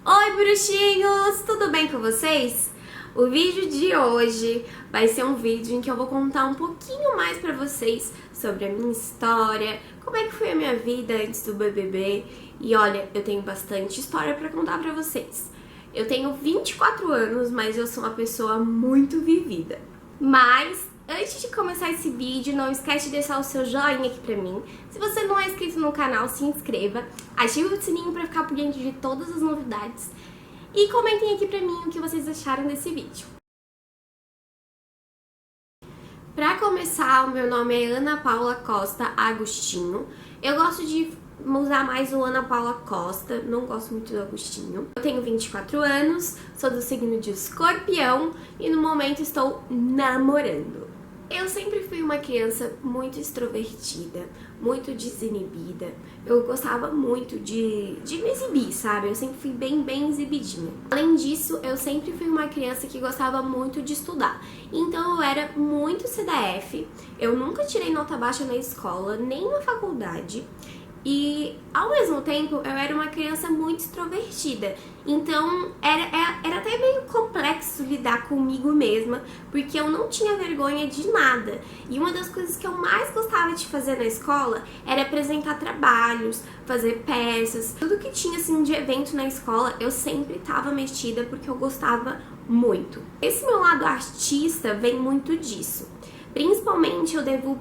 Oi, bruxinhos! Tudo bem com vocês? O vídeo de hoje vai ser um vídeo em que eu vou contar um pouquinho mais pra vocês sobre a minha história, como é que foi a minha vida antes do BBB. E olha, eu tenho bastante história pra contar pra vocês. Eu tenho 24 anos, mas eu sou uma pessoa muito vivida. Mas antes de começar esse vídeo, não esquece de deixar o seu joinha aqui pra mim. Se você não é inscrito no canal, se inscreva. Ative o sininho pra ficar por dentro de todas as novidades. E comentem aqui pra mim o que vocês acharam desse vídeo. Pra começar, o meu nome é Ana Paula Costa Agostinho. Eu gosto de usar mais o Ana Paula Costa, não gosto muito do Agostinho. Eu tenho 24 anos, sou do signo de Escorpião e no momento estou namorando. Eu sempre fui uma criança muito extrovertida, muito desinibida. Eu gostava muito de me exibir, sabe? Eu sempre fui bem exibidinha. Além disso, eu sempre fui uma criança que gostava muito de estudar. Então eu era muito CDF, eu nunca tirei nota baixa na escola, nem na faculdade. E, ao mesmo tempo, eu era uma criança muito extrovertida. Então, era até meio complexo lidar comigo mesma, porque eu não tinha vergonha de nada. E uma das coisas que eu mais gostava de fazer na escola era apresentar trabalhos, fazer peças. Tudo que tinha, assim, de evento na escola, eu sempre estava metida, porque eu gostava muito. Esse meu lado artista vem muito disso. Principalmente, eu devo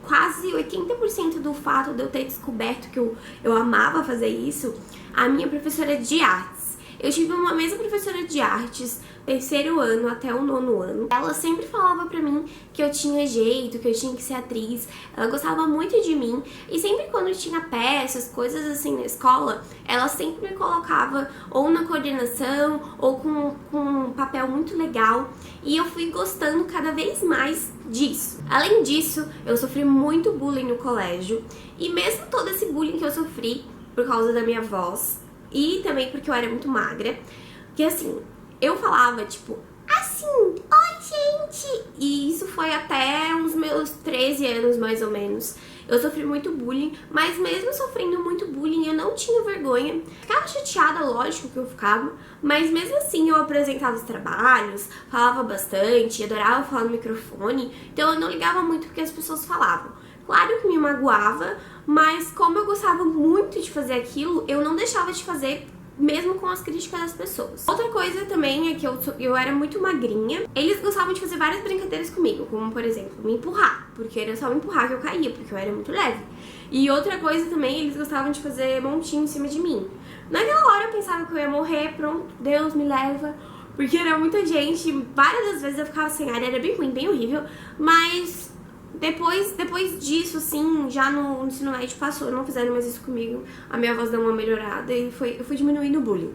quase 80% do fato de eu ter descoberto que eu amava fazer isso, a minha professora de artes. Eu tive uma mesma professora de artes, terceiro ano até o 9º ano. Ela sempre falava pra mim que eu tinha jeito, que eu tinha que ser atriz. Ela gostava muito de mim. E sempre quando tinha peças, coisas assim na escola, ela sempre me colocava ou na coordenação ou com um papel muito legal. E eu fui gostando cada vez mais disso. Além disso, eu sofri muito bullying no colégio. E mesmo todo esse bullying que eu sofri por causa da minha voz e também porque eu era muito magra, que assim, eu falava tipo assim, oi gente! E isso foi até os meus 13 anos mais ou menos. Eu sofri muito bullying, mas mesmo sofrendo muito bullying eu não tinha vergonha. Ficava chateada, lógico que eu ficava, mas mesmo assim eu apresentava os trabalhos, falava bastante, adorava falar no microfone, então eu não ligava muito porque as pessoas falavam. Claro que me magoava, mas como eu gostava muito de fazer aquilo, eu não deixava de fazer mesmo com as críticas das pessoas. Outra coisa também é que eu era muito magrinha. Eles gostavam de fazer várias brincadeiras comigo, como por exemplo, me empurrar, porque era só me empurrar que eu caía, porque eu era muito leve. E outra coisa também, eles gostavam de fazer montinho em cima de mim. Naquela hora eu pensava que eu ia morrer, pronto, Deus me leva, porque era muita gente, várias das vezes eu ficava sem ar, era bem ruim, bem horrível, mas depois disso, assim, já no ensino médio passou, não fizeram mais isso comigo, a minha voz deu uma melhorada e eu fui diminuindo o bullying.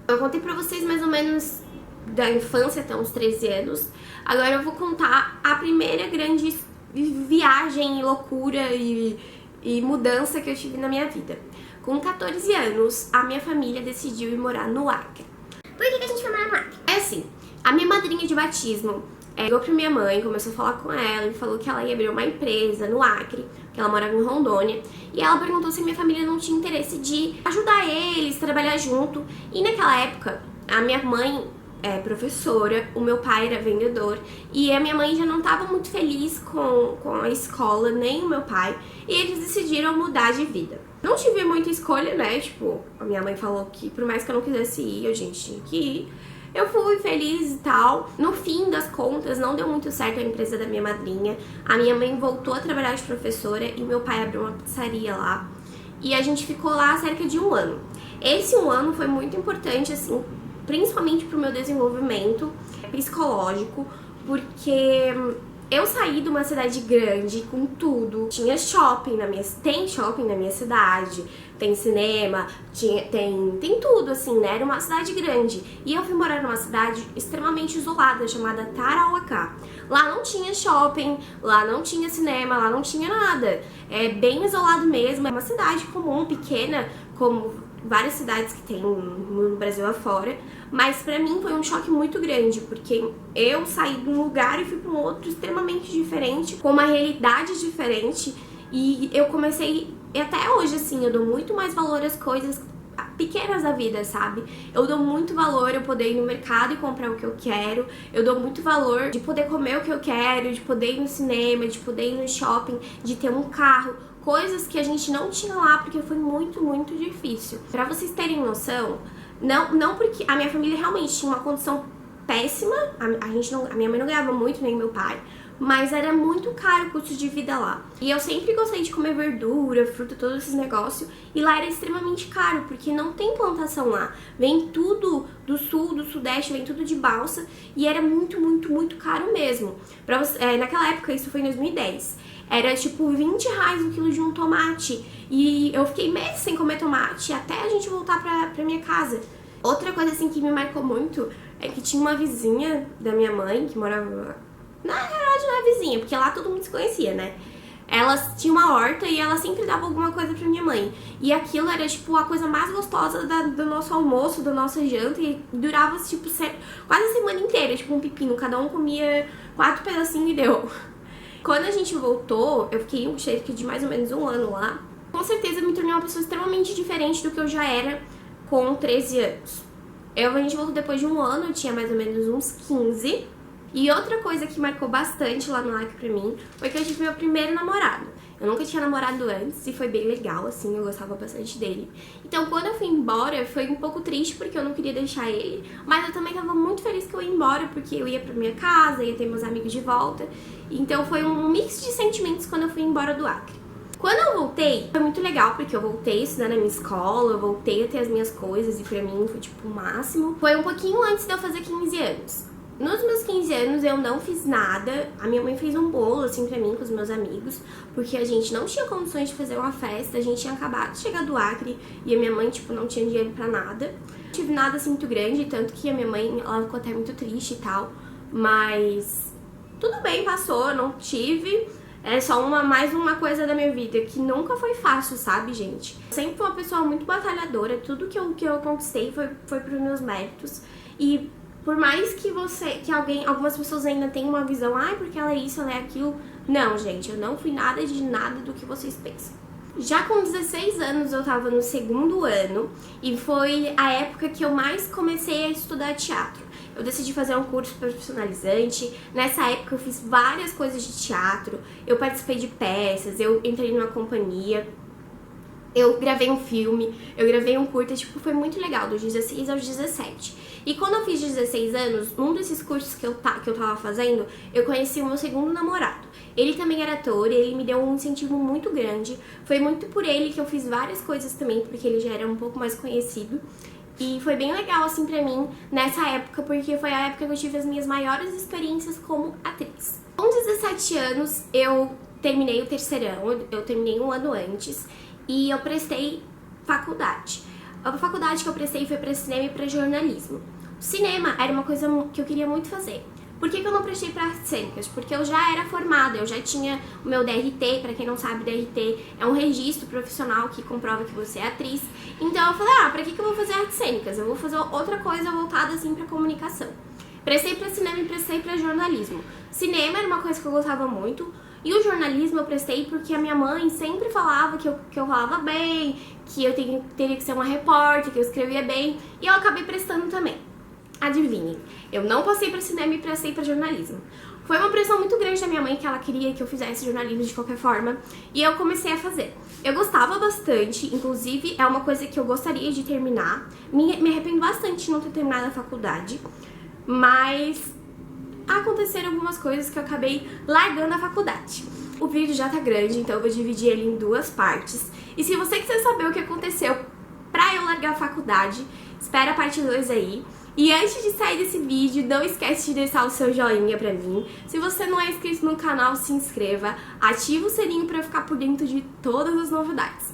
Eu contei pra vocês mais ou menos da infância até uns 13 anos, agora eu vou contar a primeira grande viagem, loucura e mudança que eu tive na minha vida. Com 14 anos, a minha família decidiu ir morar no Acre. Por que a gente foi morar no Acre? É assim, a minha madrinha de batismo ligou pra minha mãe, começou a falar com ela e falou que ela ia abrir uma empresa no Acre, que ela morava em Rondônia, e ela perguntou se minha família não tinha interesse de ajudar eles, trabalhar junto. E naquela época, a minha mãe é professora, o meu pai era vendedor, e a minha mãe já não estava muito feliz com a escola, nem o meu pai, e eles decidiram mudar de vida. Não tive muita escolha, né, tipo, a minha mãe falou que por mais que eu não quisesse ir, a gente tinha que ir. Eu fui feliz e tal. No fim das contas, não deu muito certo a empresa da minha madrinha. A minha mãe voltou a trabalhar de professora e meu pai abriu uma pizzaria lá. E a gente ficou lá cerca de 1 ano. Esse 1 ano foi muito importante, assim, principalmente pro meu desenvolvimento psicológico, porque eu saí de uma cidade grande com tudo. Tinha shopping tem shopping na minha cidade, tem cinema, tem tudo assim, né? Era uma cidade grande. E eu fui morar numa cidade extremamente isolada, chamada Tarauacá. Lá não tinha shopping, lá não tinha cinema, lá não tinha nada. É bem isolado mesmo, é uma cidade comum, pequena, como várias cidades que tem no Brasil afora, mas pra mim foi um choque muito grande, porque eu saí de um lugar e fui pra um outro extremamente diferente, com uma realidade diferente, e eu comecei, e até hoje assim, eu dou muito mais valor às coisas pequenas da vida, sabe? Eu dou muito valor eu poder ir no mercado e comprar o que eu quero. Eu dou muito valor de poder comer o que eu quero, de poder ir no cinema, de poder ir no shopping, de ter um carro. Coisas que a gente não tinha lá porque foi muito, muito difícil. Pra vocês terem noção, não porque a minha família realmente tinha uma condição péssima, a minha mãe não ganhava muito, nem meu pai, mas era muito caro o custo de vida lá. E eu sempre gostei de comer verdura, fruta, todos esses negócios, e lá era extremamente caro, porque não tem plantação lá. Vem tudo do sul, do sudeste, vem tudo de balsa, e era muito, muito, muito caro mesmo. Naquela época, isso foi em 2010, era tipo 20 reais o quilo de um tomate, e eu fiquei meses sem comer tomate, até a gente voltar pra minha casa. Outra coisa assim que me marcou muito é que tinha uma vizinha da minha mãe, que morava... Na verdade não é vizinha, porque lá todo mundo se conhecia, né? Ela tinha uma horta e ela sempre dava alguma coisa pra minha mãe. E aquilo era, tipo, a coisa mais gostosa do nosso almoço, da nossa janta. E durava, tipo, quase a semana inteira, tipo, um pepino. Cada um comia 4 pedacinhos e deu. Quando a gente voltou, eu fiquei cerca de mais ou menos um ano lá. Com certeza me tornei uma pessoa extremamente diferente do que eu já era com 13 anos. A gente voltou depois de um ano, eu tinha mais ou menos uns 15. E outra coisa que marcou bastante lá no Acre pra mim foi que eu tive meu primeiro namorado. Eu nunca tinha namorado antes e foi bem legal, assim, eu gostava bastante dele. Então quando eu fui embora, foi um pouco triste porque eu não queria deixar ele, mas eu também tava muito feliz que eu ia embora porque eu ia pra minha casa, ia ter meus amigos de volta. Então foi um mix de sentimentos quando eu fui embora do Acre. Quando eu voltei, foi muito legal, porque eu voltei a estudar na minha escola, eu voltei a ter as minhas coisas e pra mim foi tipo o máximo. Foi um pouquinho antes de eu fazer 15 anos. Nos meus 15 anos eu não fiz nada, a minha mãe fez um bolo assim pra mim com os meus amigos, porque a gente não tinha condições de fazer uma festa, a gente tinha acabado de chegar do Acre e a minha mãe, tipo, não tinha dinheiro pra nada. Não tive nada assim muito grande, tanto que a minha mãe, ela ficou até muito triste e tal, mas tudo bem, passou, não tive. É só mais uma coisa da minha vida que nunca foi fácil, sabe, gente? Sempre fui uma pessoa muito batalhadora, tudo que eu conquistei foi pros meus méritos. E por mais que algumas pessoas ainda tenham uma visão, porque ela é isso, ela é aquilo. Não, gente, eu não fui nada de nada do que vocês pensam. Já com 16 anos eu tava no segundo ano e foi a época que eu mais comecei a estudar teatro. Eu decidi fazer um curso profissionalizante. Nessa época eu fiz várias coisas de teatro, eu participei de peças, eu entrei numa companhia, eu gravei um filme, eu gravei um curta, tipo, foi muito legal, dos 16 aos 17. E quando eu fiz 16 anos, num desses cursos que eu tava fazendo, eu conheci o meu segundo namorado. Ele também era ator e ele me deu um incentivo muito grande. Foi muito por ele que eu fiz várias coisas também, porque ele já era um pouco mais conhecido. E foi bem legal, assim, pra mim, nessa época, porque foi a época que eu tive as minhas maiores experiências como atriz. Com 17 anos, eu terminei o terceirão, eu terminei um ano antes, e eu prestei faculdade. A faculdade que eu prestei foi pra cinema e pra jornalismo. O cinema era uma coisa que eu queria muito fazer. Por que eu não prestei para artes cênicas? Porque eu já era formada, eu já tinha o meu DRT, pra quem não sabe, DRT é um registro profissional que comprova que você é atriz. Então eu falei, pra que eu vou fazer artes cênicas? Eu vou fazer outra coisa voltada assim pra comunicação. Prestei pra cinema e prestei pra jornalismo. Cinema era uma coisa que eu gostava muito, e o jornalismo eu prestei porque a minha mãe sempre falava que eu falava bem, que eu teria que ser uma repórter, que eu escrevia bem, e eu acabei prestando também. Adivinhem, eu não passei pra cinema e prestei pra jornalismo. Foi uma pressão muito grande da minha mãe, que ela queria que eu fizesse jornalismo de qualquer forma, e eu comecei a fazer. Eu gostava bastante, inclusive é uma coisa que eu gostaria de terminar. Me arrependo bastante de não ter terminado a faculdade, mas aconteceram algumas coisas que eu acabei largando a faculdade. O vídeo já tá grande, então eu vou dividir ele em 2 partes. E se você quiser saber o que aconteceu pra eu largar a faculdade, espera a parte 2 aí. E antes de sair desse vídeo, não esquece de deixar o seu joinha pra mim. Se você não é inscrito no canal, se inscreva, ativa o sininho pra ficar por dentro de todas as novidades.